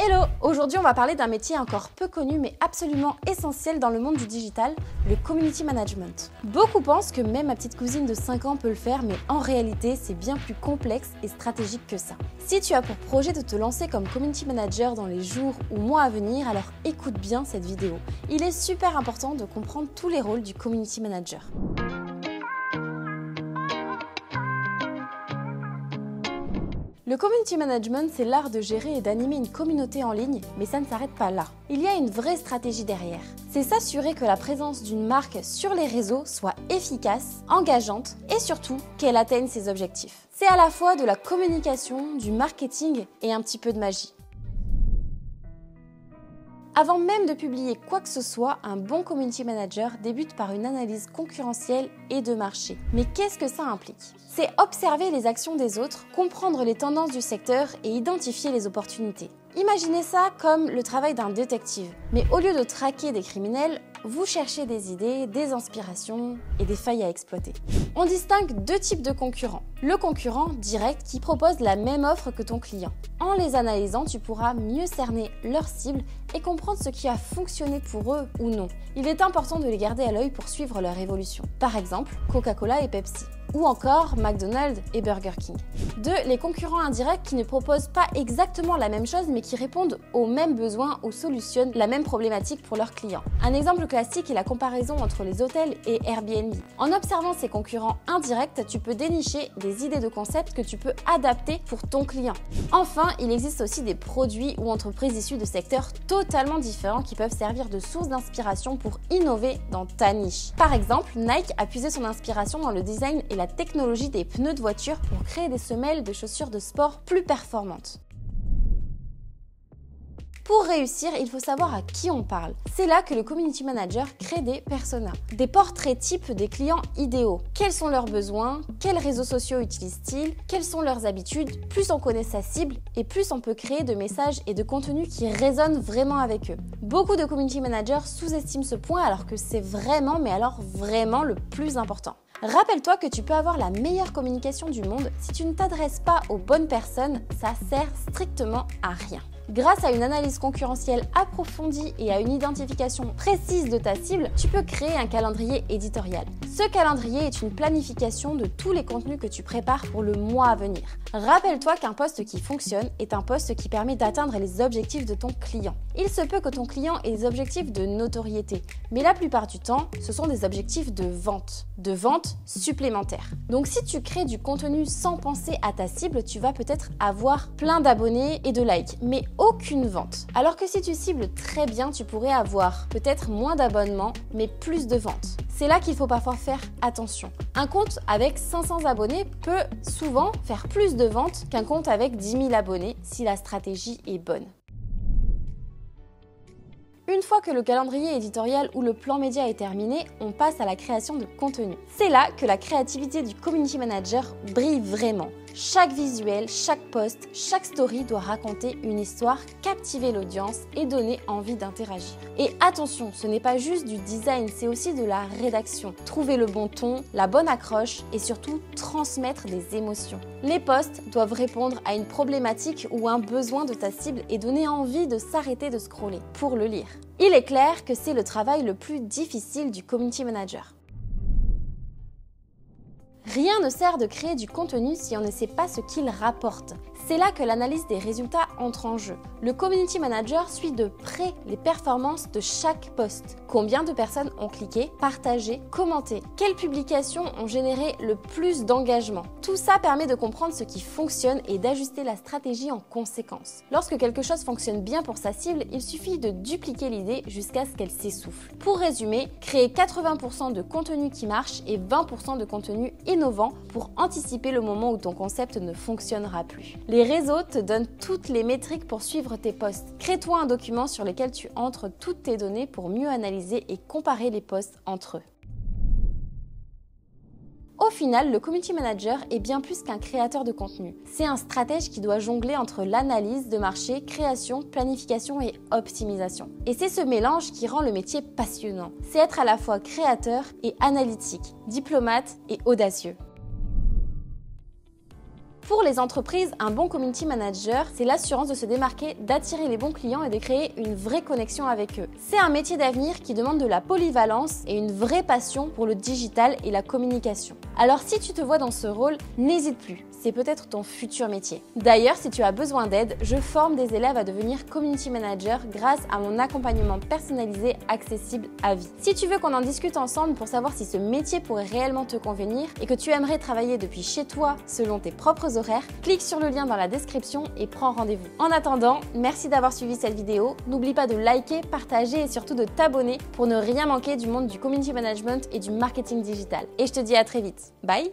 Hello! Aujourd'hui, on va parler d'un métier encore peu connu mais absolument essentiel dans le monde du digital, le community management. Beaucoup pensent que même ma petite cousine de 5 ans peut le faire, mais en réalité, c'est bien plus complexe et stratégique que ça. Si tu as pour projet de te lancer comme community manager dans les jours ou mois à venir, alors écoute bien cette vidéo. Il est super important de comprendre tous les rôles du community manager. Le community management, c'est l'art de gérer et d'animer une communauté en ligne, mais ça ne s'arrête pas là. Il y a une vraie stratégie derrière. C'est s'assurer que la présence d'une marque sur les réseaux soit efficace, engageante et surtout qu'elle atteigne ses objectifs. C'est à la fois de la communication, du marketing et un petit peu de magie. Avant même de publier quoi que ce soit, un bon community manager débute par une analyse concurrentielle et de marché. Mais qu'est-ce que ça implique ? C'est observer les actions des autres, comprendre les tendances du secteur et identifier les opportunités. Imaginez ça comme le travail d'un détective. Mais au lieu de traquer des criminels, vous cherchez des idées, des inspirations et des failles à exploiter. On distingue deux types de concurrents. Le concurrent direct qui propose la même offre que ton client. En les analysant, tu pourras mieux cerner leur cible et comprendre ce qui a fonctionné pour eux ou non. Il est important de les garder à l'œil pour suivre leur évolution. Par exemple, Coca-Cola et Pepsi. Ou encore McDonald's et Burger King. 2. Les concurrents indirects qui ne proposent pas exactement la même chose mais qui répondent aux mêmes besoins ou solutionnent la même problématique pour leurs clients. Un exemple classique est la comparaison entre les hôtels et Airbnb. En observant ces concurrents indirects, tu peux dénicher des idées de concepts que tu peux adapter pour ton client. Enfin, il existe aussi des produits ou entreprises issues de secteurs totalement différents qui peuvent servir de source d'inspiration pour innover dans ta niche. Par exemple, Nike a puisé son inspiration dans le design et la technologie des pneus de voiture pour créer des semelles de chaussures de sport plus performantes. Pour réussir, il faut savoir à qui on parle. C'est là que le community manager crée des personas, des portraits types des clients idéaux. Quels sont leurs besoins? Quels réseaux sociaux utilisent-ils? Quelles sont leurs habitudes? Plus on connaît sa cible et plus on peut créer de messages et de contenus qui résonnent vraiment avec eux. Beaucoup de community managers sous-estiment ce point alors que c'est vraiment, mais alors vraiment le plus important. Rappelle-toi que tu peux avoir la meilleure communication du monde, si tu ne t'adresses pas aux bonnes personnes, ça sert strictement à rien. Grâce à une analyse concurrentielle approfondie et à une identification précise de ta cible, tu peux créer un calendrier éditorial. Ce calendrier est une planification de tous les contenus que tu prépares pour le mois à venir. Rappelle-toi qu'un poste qui fonctionne est un poste qui permet d'atteindre les objectifs de ton client. Il se peut que ton client ait des objectifs de notoriété, mais la plupart du temps, ce sont des objectifs de vente supplémentaires. Donc si tu crées du contenu sans penser à ta cible, tu vas peut-être avoir plein d'abonnés et de likes, mais aucune vente. Alors que si tu cibles très bien, tu pourrais avoir peut-être moins d'abonnements, mais plus de ventes. C'est là qu'il faut parfois faire attention. Un compte avec 500 abonnés peut souvent faire plus de ventes qu'un compte avec 10 000 abonnés si la stratégie est bonne. Une fois que le calendrier éditorial ou le plan média est terminé, on passe à la création de contenu. C'est là que la créativité du community manager brille vraiment. Chaque visuel, chaque post, chaque story doit raconter une histoire, captiver l'audience et donner envie d'interagir. Et attention, ce n'est pas juste du design, c'est aussi de la rédaction. Trouver le bon ton, la bonne accroche et surtout transmettre des émotions. Les posts doivent répondre à une problématique ou un besoin de ta cible et donner envie de s'arrêter de scroller pour le lire. Il est clair que c'est le travail le plus difficile du community manager. Rien ne sert de créer du contenu si on ne sait pas ce qu'il rapporte. C'est là que l'analyse des résultats entre en jeu. Le community manager suit de près les performances de chaque post. Combien de personnes ont cliqué, partagé, commenté? Quelles publications ont généré le plus d'engagement? Tout ça permet de comprendre ce qui fonctionne et d'ajuster la stratégie en conséquence. Lorsque quelque chose fonctionne bien pour sa cible, il suffit de dupliquer l'idée jusqu'à ce qu'elle s'essouffle. Pour résumer, créer 80% de contenu qui marche et 20% de contenu innovant pour anticiper le moment où ton concept ne fonctionnera plus. Les réseaux te donnent toutes les métriques pour suivre tes posts. Crée-toi un document sur lequel tu entres toutes tes données pour mieux analyser et comparer les posts entre eux. Au final, le community manager est bien plus qu'un créateur de contenu. C'est un stratège qui doit jongler entre l'analyse de marché, création, planification et optimisation. Et c'est ce mélange qui rend le métier passionnant. C'est être à la fois créateur et analytique, diplomate et audacieux. Pour les entreprises, un bon community manager, c'est l'assurance de se démarquer, d'attirer les bons clients et de créer une vraie connexion avec eux. C'est un métier d'avenir qui demande de la polyvalence et une vraie passion pour le digital et la communication. Alors si tu te vois dans ce rôle, n'hésite plus, c'est peut-être ton futur métier. D'ailleurs, si tu as besoin d'aide, je forme des élèves à devenir community manager grâce à mon accompagnement personnalisé accessible à vie. Si tu veux qu'on en discute ensemble pour savoir si ce métier pourrait réellement te convenir et que tu aimerais travailler depuis chez toi selon tes propres horaires, clique sur le lien dans la description et prends rendez-vous. En attendant, merci d'avoir suivi cette vidéo. N'oublie pas de liker, partager et surtout de t'abonner pour ne rien manquer du monde du community management et du marketing digital. Et je te dis à très vite. Bye!